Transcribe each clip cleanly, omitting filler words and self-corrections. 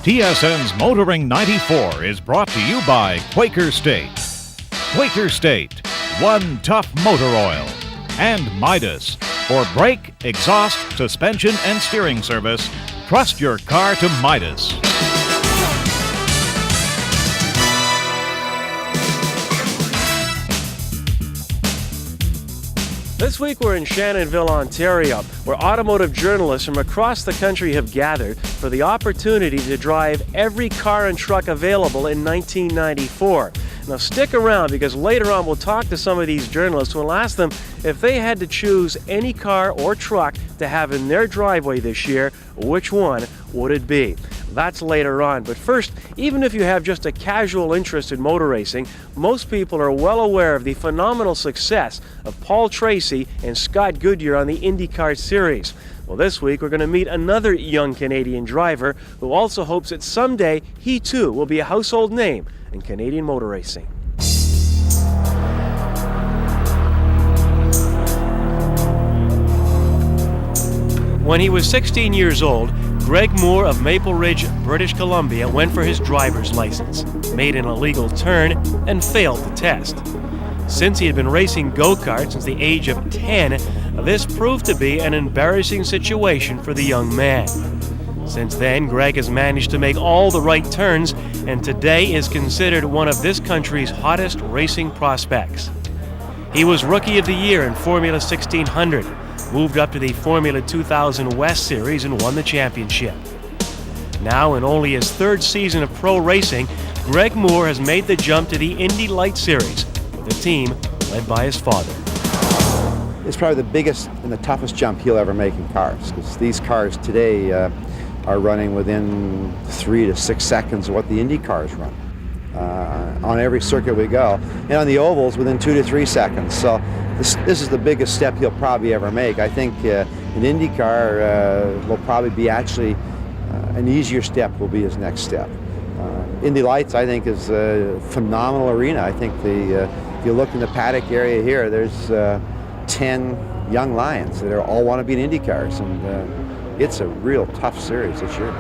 TSN's Motoring 94 is brought to you by Quaker State. Quaker State, one tough motor oil. And Midas. For brake, exhaust, suspension, and steering service, trust your car to Midas. This week we're in Shannonville, Ontario, where automotive journalists from across the country have gathered for the opportunity to drive every car and truck available in 1994. Now stick around, because later on we'll talk to some of these journalists who will ask them if they had to choose any car or truck to have in their driveway this year, which one would it be? That's later on. But first, even if you have just a casual interest in motor racing, most people are well aware of the phenomenal success of Paul Tracy and Scott Goodyear on the IndyCar Series. Well, this week we're going to meet another young Canadian driver who also hopes that someday he too will be a household name in Canadian motor racing. When he was 16 years old, Greg Moore of Maple Ridge, British Columbia, went for his driver's license, made an illegal turn, and failed the test. Since he had been racing go-karts since the age of 10, this proved to be an embarrassing situation for the young man. Since then, Greg has managed to make all the right turns, and today is considered one of this country's hottest racing prospects. He was Rookie of the Year in Formula 1600, moved up to the Formula 2000 West Series and won the championship. Now, in only his third season of pro racing, Greg Moore has made the jump to the Indy Lights series with a team led by his father. It's probably the biggest and the toughest jump he'll ever make in cars, because these cars today are running within 3 to 6 seconds of what the Indy cars run on every circuit we go, and on the ovals within 2 to 3 seconds. So this is the biggest step he'll probably ever make. I think an IndyCar will probably be actually an easier step will be his next step. Indy Lights, I think, is a phenomenal arena. I think if you look in the paddock area here, there's 10 young lions that all want to be in IndyCars, and it's a real tough series this year.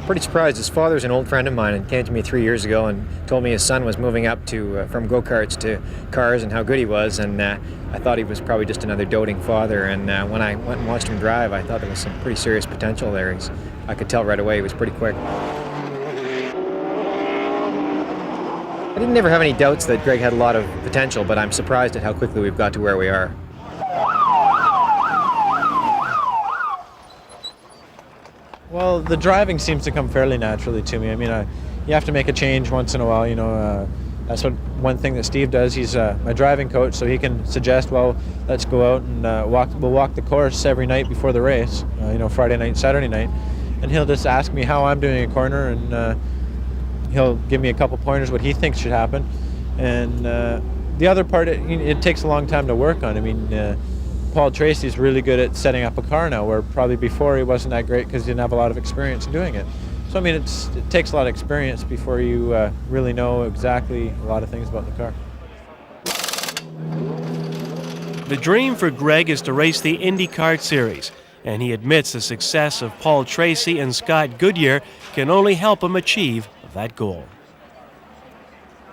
Pretty surprised. His father's an old friend of mine and came to me 3 years ago and told me his son was moving up to from go-karts to cars and how good he was, and I thought he was probably just another doting father, and when I went and watched him drive, I thought there was some pretty serious potential there. I could tell right away he was pretty quick. I didn't ever have any doubts that Greg had a lot of potential, but I'm surprised at how quickly we've got to where we are. Well, the driving seems to come fairly naturally to me. I mean, you have to make a change once in a while, you know. That's one thing that Steve does. He's my driving coach, so he can suggest, well, let's go out and we'll walk the course every night before the race, Friday night, Saturday night. And he'll just ask me how I'm doing a corner, and he'll give me a couple pointers what he thinks should happen. And the other part, it takes a long time to work on. I mean, Paul Tracy's really good at setting up a car now, where probably before he wasn't that great because he didn't have a lot of experience doing it. So I mean, it takes a lot of experience before you really know exactly a lot of things about the car. The dream for Greg is to race the IndyCar Series, and he admits the success of Paul Tracy and Scott Goodyear can only help him achieve that goal.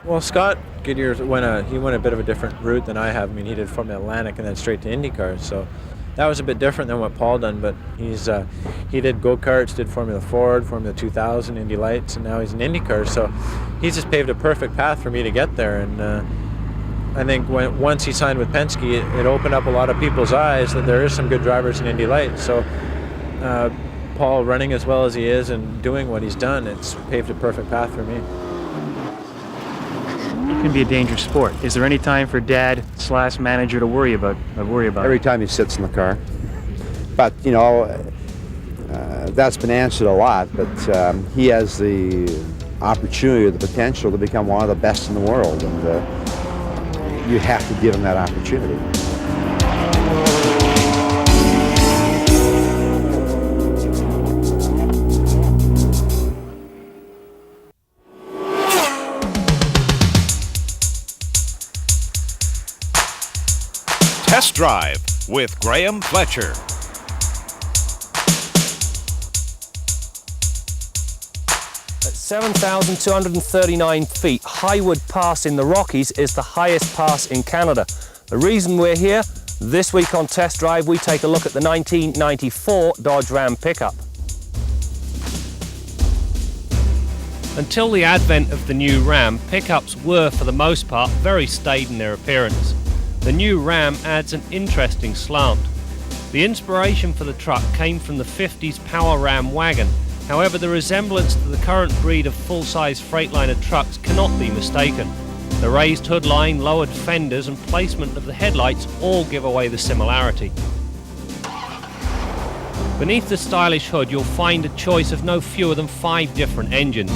Well, Scott Goodyear went a bit of a different route than I have. I mean, he did Formula Atlantic and then straight to IndyCar, so that was a bit different than what Paul done. But he did go-karts, did Formula Ford, Formula 2000, Indy Lights, and now he's in IndyCar. So he's just paved a perfect path for me to get there. And I think once he signed with Penske, it opened up a lot of people's eyes that there is some good drivers in Indy Lights. So Paul running as well as he is and doing what he's done, it's paved a perfect path for me. It can be a dangerous sport. Is there any time for dad/manager to worry about? Every time he sits in the car. But that's been answered a lot. But he has the opportunity or the potential to become one of the best in the world, and you have to give him that opportunity. Test Drive with Graham Fletcher. 7,239 feet, Highwood Pass in the Rockies is the highest pass in Canada. The reason we're here, this week on Test Drive, we take a look at the 1994 Dodge Ram pickup. Until the advent of the new Ram, pickups were, for the most part, very staid in their appearance. The new Ram adds an interesting slant. The inspiration for the truck came from the 50s Power Ram wagon. However, the resemblance to the current breed of full-size Freightliner trucks cannot be mistaken. The raised hood line, lowered fenders and placement of the headlights all give away the similarity. Beneath the stylish hood you'll find a choice of no fewer than 5 different engines.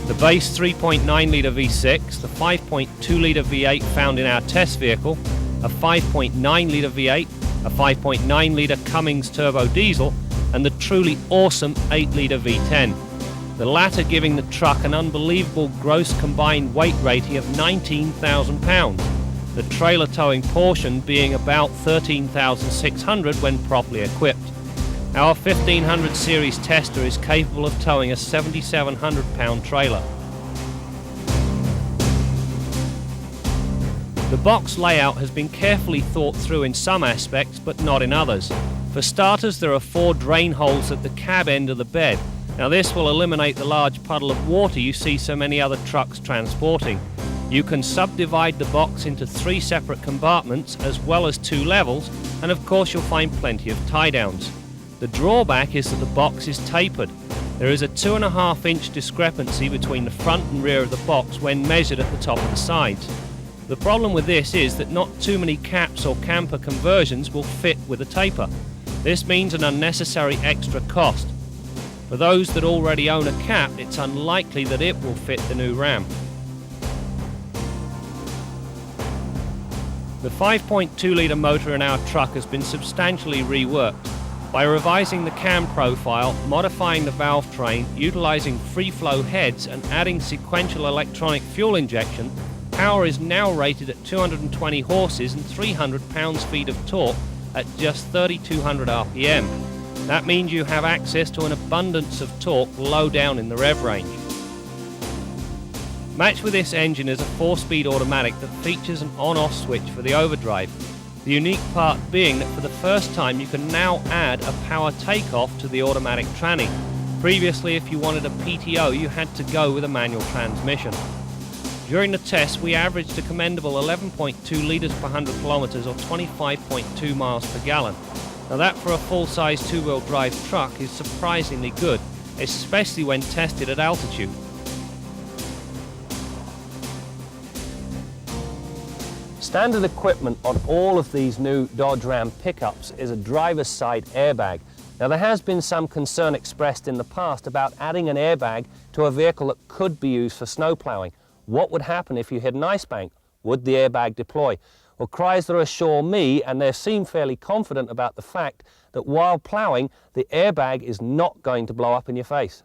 The base 3.9-litre V6, the 5.2-litre V8 found in our test vehicle, a 5.9-litre V8, a 5.9-litre Cummins turbo diesel, and the truly awesome 8-litre V10. The latter giving the truck an unbelievable gross combined weight rating of 19,000 pounds, the trailer towing portion being about 13,600 when properly equipped. Our 1500 series tester is capable of towing a 7,700 pound trailer. The box layout has been carefully thought through in some aspects but not in others. For starters, there are 4 drain holes at the cab end of the bed. Now this will eliminate the large puddle of water you see so many other trucks transporting. You can subdivide the box into 3 separate compartments as well as 2 levels, and of course you'll find plenty of tie-downs. The drawback is that the box is tapered. There is a 2.5-inch discrepancy between the front and rear of the box when measured at the top of the sides. The problem with this is that not too many caps or camper conversions will fit with a taper. This means an unnecessary extra cost. For those that already own a cap, it's unlikely that it will fit the new Ram. The 5.2-litre motor in our truck has been substantially reworked. By revising the cam profile, modifying the valve train, utilising free-flow heads and adding sequential electronic fuel injection, power is now rated at 220 horses and 300 pounds-feet of torque at just 3,200 RPM. That means you have access to an abundance of torque low down in the rev range. Matched with this engine is a 4-speed automatic that features an on-off switch for the overdrive. The unique part being that for the first time you can now add a power takeoff to the automatic tranny. Previously, if you wanted a PTO, you had to go with a manual transmission. During the test, we averaged a commendable 11.2 litres per 100 kilometres or 25.2 miles per gallon. Now that for a full-size 2-wheel drive truck is surprisingly good, especially when tested at altitude. Standard equipment on all of these new Dodge Ram pickups is a driver's side airbag. Now there has been some concern expressed in the past about adding an airbag to a vehicle that could be used for snow ploughing. What would happen if you hit an ice bank? Would the airbag deploy? Well, Chrysler assure me, and they seem fairly confident about the fact, that while ploughing, the airbag is not going to blow up in your face.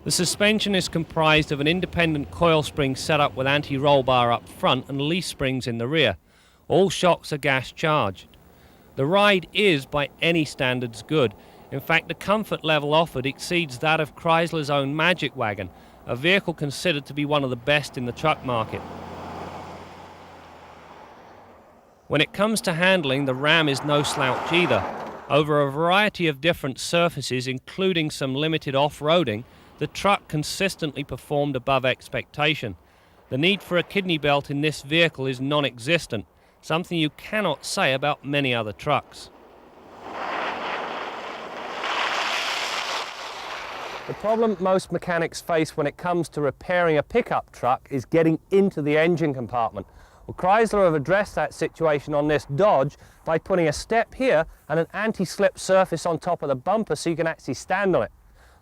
The suspension is comprised of an independent coil spring setup with anti-roll bar up front and leaf springs in the rear. All shocks are gas charged. The ride is, by any standards, good. In fact, the comfort level offered exceeds that of Chrysler's own Magic Wagon, a vehicle considered to be one of the best in the truck market. When it comes to handling, the Ram is no slouch either. Over a variety of different surfaces, including some limited off-roading, the truck consistently performed above expectation. The need for a kidney belt in this vehicle is non-existent, something you cannot say about many other trucks. The problem most mechanics face when it comes to repairing a pickup truck is getting into the engine compartment. Well, Chrysler have addressed that situation on this Dodge by putting a step here and an anti-slip surface on top of the bumper so you can actually stand on it.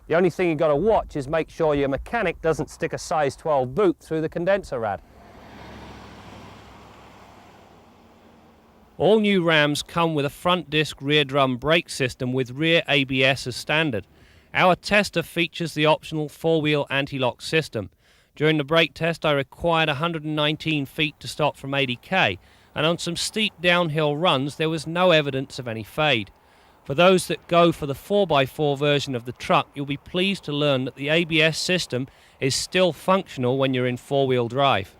The only thing you've got to watch is make sure your mechanic doesn't stick a size 12 boot through the condenser rad. All new Rams come with a front disc rear drum brake system with rear ABS as standard. Our tester features the optional 4-wheel anti-lock system. During the brake test I required 119 feet to stop from 80k, and on some steep downhill runs there was no evidence of any fade. For those that go for the 4x4 version of the truck, you'll be pleased to learn that the ABS system is still functional when you're in four-wheel drive.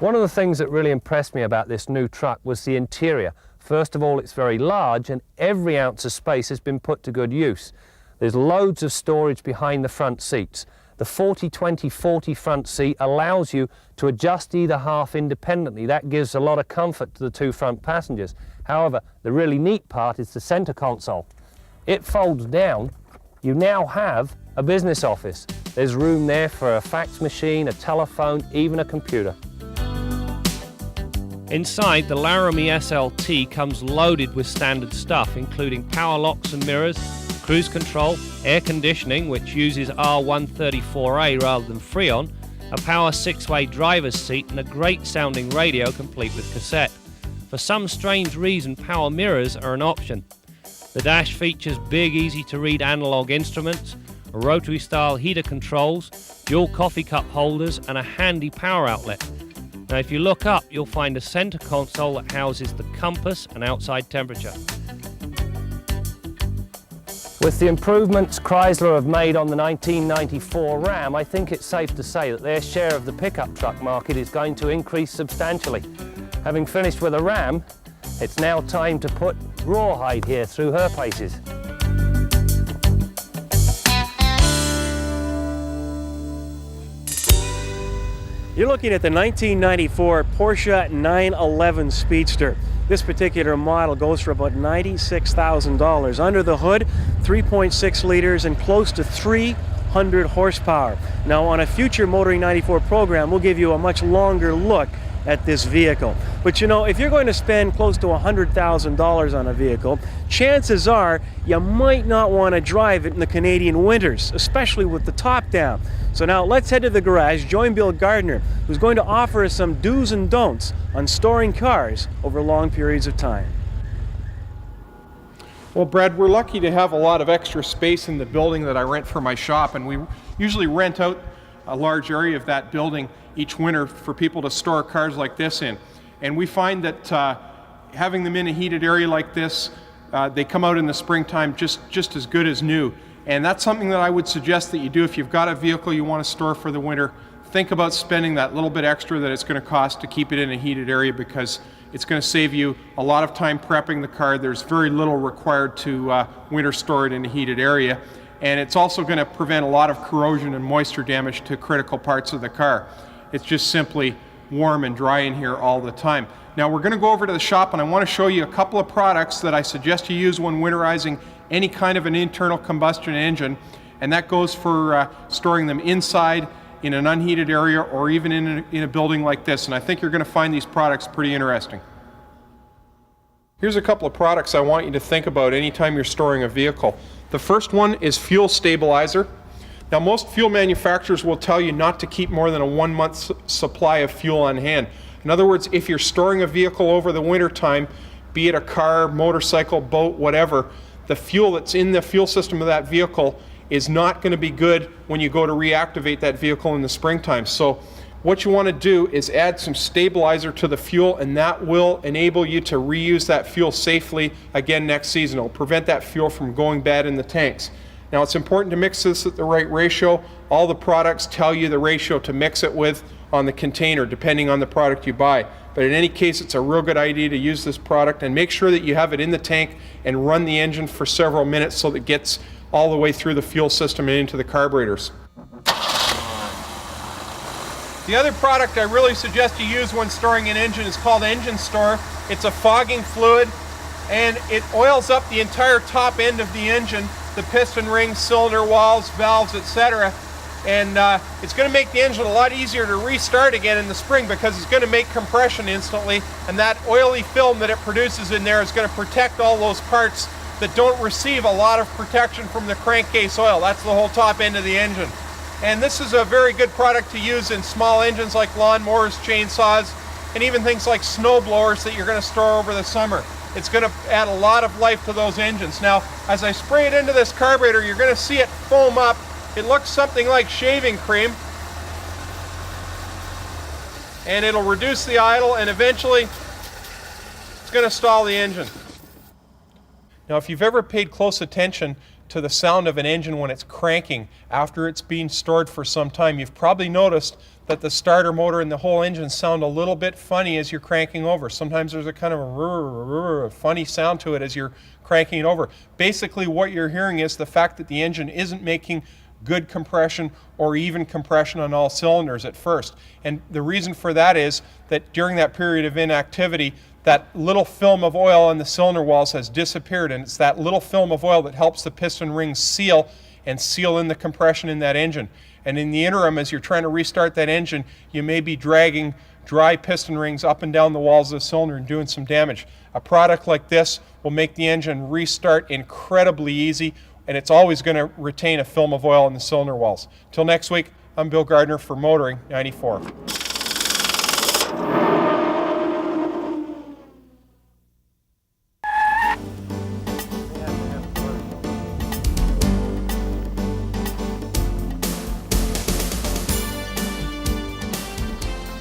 One of the things that really impressed me about this new truck was the interior. First of all, it's very large and every ounce of space has been put to good use. There's loads of storage behind the front seats. The 40-20-40 front seat allows you to adjust either half independently. That gives a lot of comfort to the two front passengers. However, the really neat part is the center console. It folds down. You now have a business office. There's room there for a fax machine, a telephone, even a computer. Inside, the Laramie SLT comes loaded with standard stuff, including power locks and mirrors, cruise control, air conditioning, which uses R134A rather than Freon, a power 6-way driver's seat, and a great sounding radio complete with cassette. For some strange reason, power mirrors are an option. The dash features big, easy to read analog instruments, a rotary style heater controls, dual coffee cup holders, and a handy power outlet. Now if you look up, you'll find a center console that houses the compass and outside temperature. With the improvements Chrysler have made on the 1994 Ram, I think it's safe to say that their share of the pickup truck market is going to increase substantially. Having finished with a Ram, it's now time to put Rawhide here through her paces. You're looking at the 1994 Porsche 911 Speedster. This particular model goes for about $96,000. Under the hood, 3.6 liters and close to 300 horsepower. Now on a future Motoring 94 program, we'll give you a much longer look at this vehicle. But you know, if you're going to spend close to $100,000 on a vehicle, chances are you might not want to drive it in the Canadian winters, especially with the top down. So now let's head to the garage, join Bill Gardner, who's going to offer us some do's and don'ts on storing cars over long periods of time. Well, Brad, we're lucky to have a lot of extra space in the building that I rent for my shop, and we usually rent out a large area of that building each winter for people to store cars like this in. And we find that having them in a heated area like this, they come out in the springtime just as good as new. And that's something that I would suggest that you do if you've got a vehicle you want to store for the winter. Think about spending that little bit extra that it's going to cost to keep it in a heated area, because it's going to save you a lot of time prepping the car. There's very little required to winter store it in a heated area. And it's also going to prevent a lot of corrosion and moisture damage to critical parts of the car. It's just simply warm and dry in here all the time. Now we're going to go over to the shop and I want to show you a couple of products that I suggest you use when winterizing any kind of an internal combustion engine, and that goes for storing them inside in an unheated area or even in a building like this. And I think you're going to find these products pretty interesting. Here's a couple of products I want you to think about anytime you're storing a vehicle. The first one is fuel stabilizer. Now most fuel manufacturers will tell you not to keep more than a 1 month supply of fuel on hand. In other words, if you're storing a vehicle over the winter time, be it a car, motorcycle, boat, whatever, the fuel that's in the fuel system of that vehicle is not going to be good when you go to reactivate that vehicle in the springtime. So what you want to do is add some stabilizer to the fuel, and that will enable you to reuse that fuel safely again next season. It'll prevent that fuel from going bad in the tanks. Now it's important to mix this at the right ratio. All the products tell you the ratio to mix it with on the container depending on the product you buy. But in any case, it's a real good idea to use this product, and make sure that you have it in the tank and run the engine for several minutes so that it gets all the way through the fuel system and into the carburetors. The other product I really suggest you use when storing an engine is called Engine Store. It's a fogging fluid, and it oils up the entire top end of the engine, the piston rings, cylinder walls, valves, etc. And it's going to make the engine a lot easier to restart again in the spring, because it's going to make compression instantly, and that oily film that it produces in there is going to protect all those parts that don't receive a lot of protection from the crankcase oil. That's the whole top end of the engine. And this is a very good product to use in small engines like lawnmowers, chainsaws, and even things like snow blowers that you're going to store over the summer. It's going to add a lot of life to those engines. Now, as I spray it into this carburetor, you're going to see it foam up. It looks something like shaving cream, and it'll reduce the idle, and eventually It's going to stall the engine. Now, if you've ever paid close attention to the sound of an engine when it's cranking after it's been stored for some time, you've probably noticed that the starter motor and the whole engine sound a little bit funny as you're cranking over. Sometimes there's a kind of a funny sound to it as you're cranking it over. Basically, what you're hearing is the fact that the engine isn't making good compression or even compression on all cylinders at first. And the reason for that is that during that period of inactivity, that little film of oil on the cylinder walls has disappeared, and it's that little film of oil that helps the piston rings seal in the compression in that engine. And in the interim, as you're trying to restart that engine, you may be dragging dry piston rings up and down the walls of the cylinder and doing some damage. A product like this will make the engine restart incredibly easy, and it's always going to retain a film of oil in the cylinder walls. Till next week, I'm Bill Gardner for Motoring 94.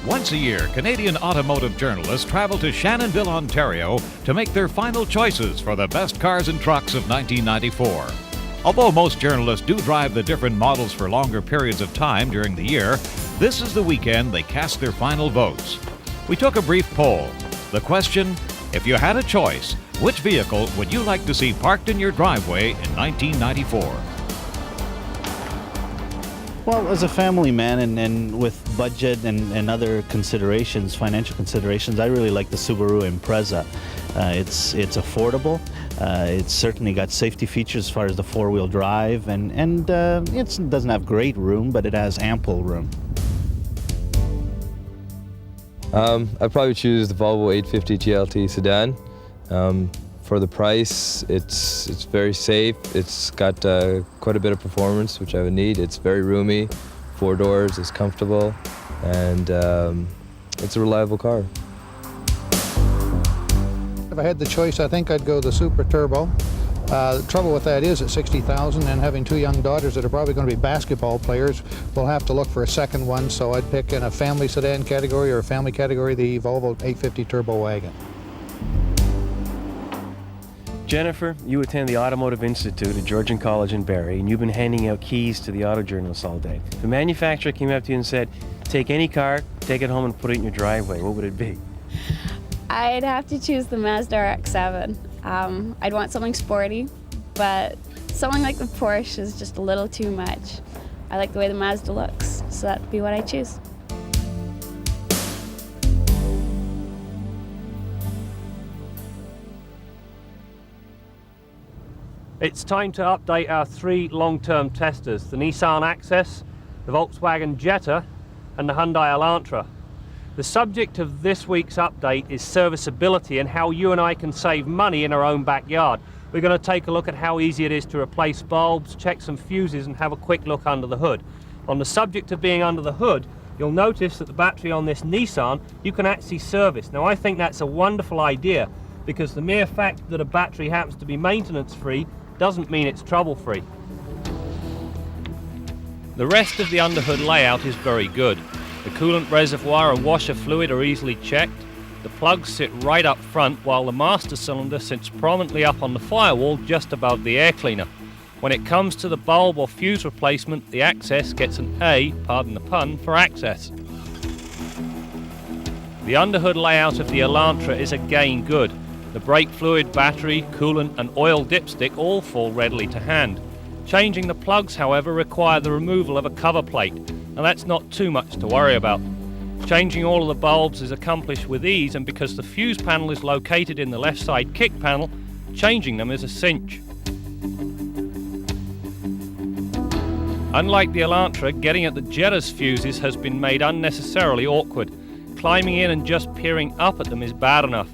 Once a year, Canadian automotive journalists travel to Shannonville, Ontario to make their final choices for the best cars and trucks of 1994. Although most journalists do drive the different models for longer periods of time during the year, this is the weekend they cast their final votes. We took a brief poll. The question, if you had a choice, which vehicle would you like to see parked in your driveway in 1994? Well, as a family man and with budget and other considerations, financial considerations, I really like the Subaru Impreza. It's affordable. It's certainly got safety features as far as the four-wheel drive, and it doesn't have great room, but it has ample room. I'd probably choose the Volvo 850 GLT sedan. For the price, it's very safe. It's got quite a bit of performance, which I would need. It's very roomy, 4 doors, it's comfortable, and it's a reliable car. If I had the choice, I think I'd go the Super Turbo. The trouble with that is at $60,000 and having 2 young daughters that are probably going to be basketball players, we'll have to look for a second one, so I'd pick in a family sedan category or a family category the Volvo 850 Turbo wagon. Jennifer, you attend the Automotive Institute at Georgian College in Barrie, and you've been handing out keys to the auto journalists all day. If the manufacturer came up to you and said, take any car, take it home and put it in your driveway, what would it be? I'd have to choose the Mazda RX-7. I'd want something sporty, but something like the Porsche is just a little too much. I like the way the Mazda looks, so that'd be what I choose. It's time to update our 3 long-term testers, the Nissan Axxess, the Volkswagen Jetta, and the Hyundai Elantra. The subject of this week's update is serviceability and how you and I can save money in our own backyard. We're going to take a look at how easy it is to replace bulbs, check some fuses, and have a quick look under the hood. On the subject of being under the hood, you'll notice that the battery on this Nissan, you can actually service. Now, I think that's a wonderful idea, because the mere fact that a battery happens to be maintenance-free doesn't mean it's trouble-free. The rest of the underhood layout is very good. The coolant reservoir and washer fluid are easily checked. The plugs sit right up front, while the master cylinder sits prominently up on the firewall just above the air cleaner. When it comes to the bulb or fuse replacement, the Axxess gets an A, pardon the pun, for access. The underhood layout of the Elantra is again good. The brake fluid, battery, coolant and oil dipstick all fall readily to hand. Changing the plugs, however, require the removal of a cover plate, and that's not too much to worry about. Changing all of the bulbs is accomplished with ease, and because the fuse panel is located in the left side kick panel, changing them is a cinch. Unlike the Elantra, getting at the Jetta's fuses has been made unnecessarily awkward. Climbing in and just peering up at them is bad enough.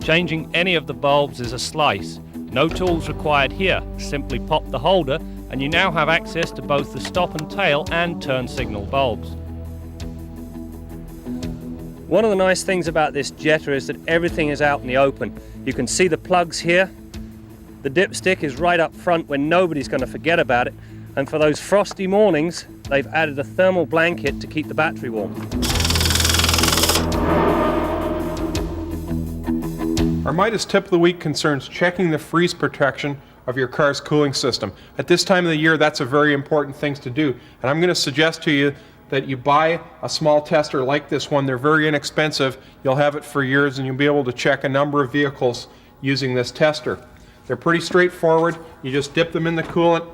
Changing any of the bulbs is a slice. No tools required here. Simply pop the holder and you now have access to both the stop and tail and turn signal bulbs. One of the nice things about this Jetta is that everything is out in the open. You can see the plugs here. The dipstick is right up front when nobody's going to forget about it. And for those frosty mornings, they've added a thermal blanket to keep the battery warm. Our Midas tip of the week concerns checking the freeze protection of your car's cooling system. At this time of the year, that's a very important thing to do. And I'm going to suggest to you that you buy a small tester like this one. They're very inexpensive. You'll have it for years and you'll be able to check a number of vehicles using this tester. They're pretty straightforward. You just dip them in the coolant,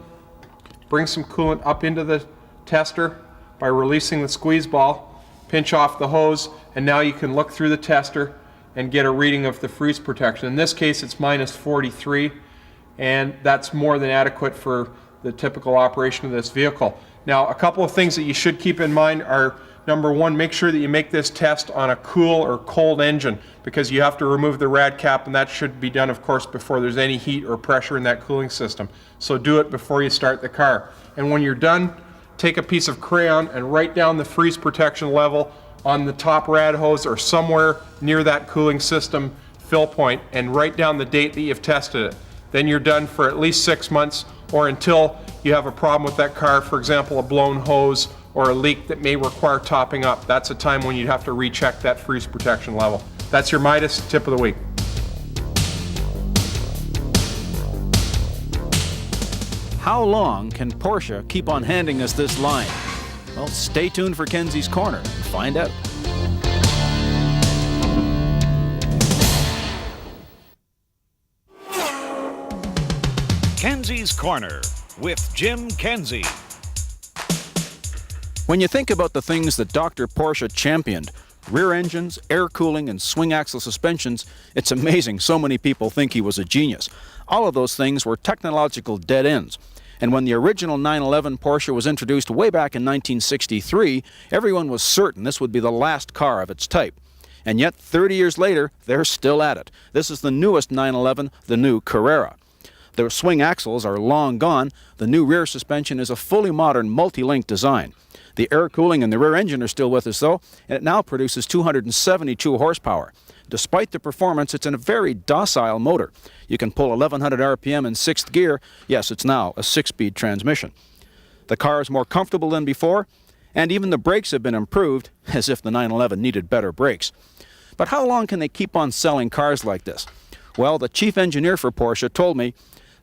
bring some coolant up into the tester by releasing the squeeze ball, pinch off the hose, and now you can look through the tester and get a reading of the freeze protection. In this case, it's minus 43, and that's more than adequate for the typical operation of this vehicle. Now, a couple of things that you should keep in mind are, number one, make sure that you make this test on a cool or cold engine, because you have to remove the rad cap, and that should be done, of course, before there's any heat or pressure in that cooling system. So do it before you start the car. And when you're done, take a piece of crayon and write down the freeze protection level on the top rad hose or somewhere near that cooling system fill point, and write down the date that you've tested it. Then you're done for at least 6 months, or until you have a problem with that car, for example, a blown hose or a leak that may require topping up. That's a time when you'd have to recheck that freeze protection level. That's your Midas tip of the week. How long can Porsche keep on handing us this line? Well, stay tuned for Kenzies Corner and find out. Kenzies Corner with Jim Kenzie. When you think about the things that Dr. Porsche championed, rear engines, air cooling, and swing axle suspensions, it's amazing so many people think he was a genius. All of those things were technological dead ends. And when the original 911 Porsche was introduced way back in 1963, everyone was certain this would be the last car of its type. And yet, 30 years later, they're still at it. This is the newest 911, the new Carrera. The swing axles are long gone. The new rear suspension is a fully modern multi-link design. The air cooling and the rear engine are still with us, though, and it now produces 272 horsepower. Despite the performance, it's in a very docile motor. You can pull 1100 RPM in 6th gear. Yes, it's now a 6-speed transmission. The car is more comfortable than before, and even the brakes have been improved, as if the 911 needed better brakes. But how long can they keep on selling cars like this? Well, the chief engineer for Porsche told me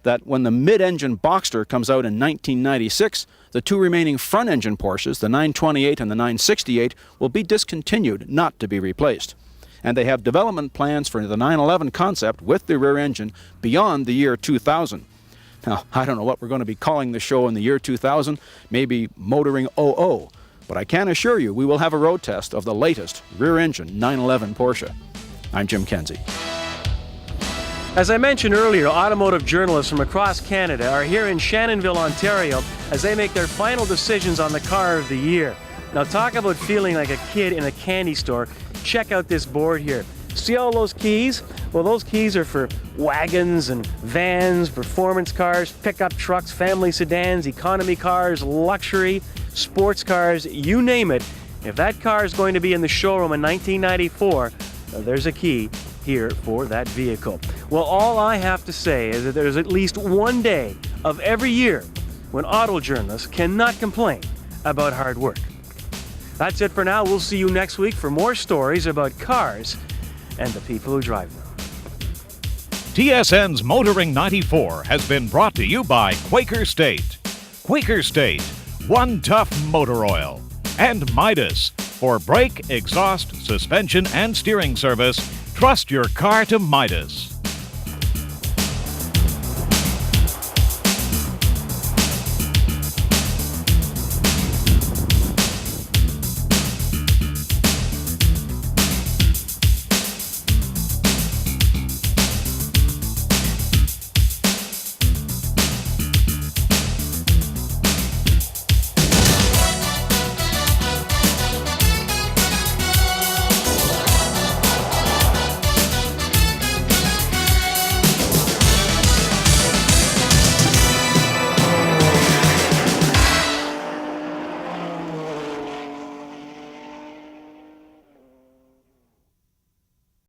that when the mid-engine Boxster comes out in 1996, the two remaining front-engine Porsches, the 928 and the 968, will be discontinued, not to be replaced. And they have development plans for the 911 concept with the rear engine beyond the year 2000. Now, I don't know what we're going to be calling the show in the year 2000, maybe Motoring 00, but I can assure you we will have a road test of the latest rear-engine 911 Porsche. I'm Jim Kenzie. As I mentioned earlier, automotive journalists from across Canada are here in Shannonville, Ontario, as they make their final decisions on the car of the year. Now, talk about feeling like a kid in a candy store. Check out this board here. See all those keys? Well, those keys are for wagons and vans, performance cars, pickup trucks, family sedans, economy cars, luxury, sports cars, you name it. If that car is going to be in the showroom in 1994, there's a key here for that vehicle. Well, all I have to say is that there's at least one day of every year when auto journalists cannot complain about hard work. That's it for now. We'll see you next week for more stories about cars and the people who drive them. TSN's Motoring 94 has been brought to you by Quaker State. Quaker State, one tough motor oil. And Midas, for brake, exhaust, suspension, and steering service. Trust your car to Midas.